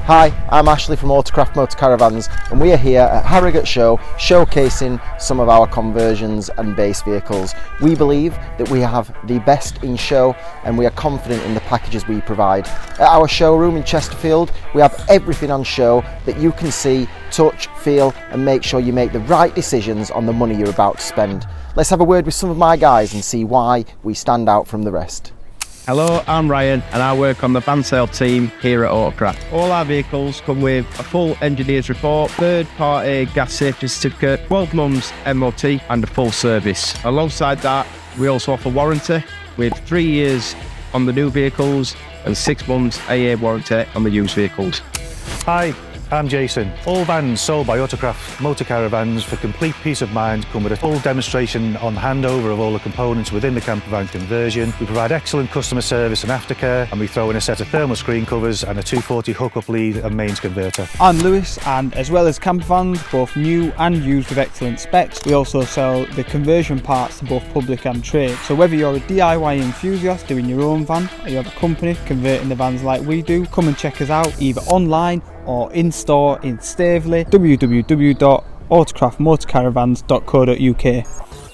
Hi, I'm Ashley from Autocraft Motor Caravans, and we are here at Harrogate Show showcasing some of our conversions and base vehicles. We believe that we have the best in show and we are confident in the packages we provide. At our showroom in Chesterfield, we have everything on show that you can see, touch, feel and make sure you make the right decisions on the money you're about to spend. Let's have a word with some of my guys and see why we stand out from the rest. Hello, I'm Ryan and I work on the van sale team here at Autocraft. All our vehicles come with a full engineer's report, third-party gas safety certificate, 12 months MOT and a full service. Alongside that, we also offer warranty with 3 years on the new vehicles and 6 months AA warranty on the used vehicles. Hi, I'm Jason. All vans sold by Autocraft Motor Caravans for complete peace of mind come with a full demonstration on handover of all the components within the campervan conversion. We provide excellent customer service and aftercare, and we throw in a set of thermal screen covers and a 240 hookup lead and mains converter. I'm Lewis, and as well as campervans, both new and used with excellent specs, we also sell the conversion parts to both public and trade. So whether you're a DIY enthusiast doing your own van, or you have a company converting the vans like we do, come and check us out either online or in store in Staveley, www.autocraftmotorcaravans.co.uk.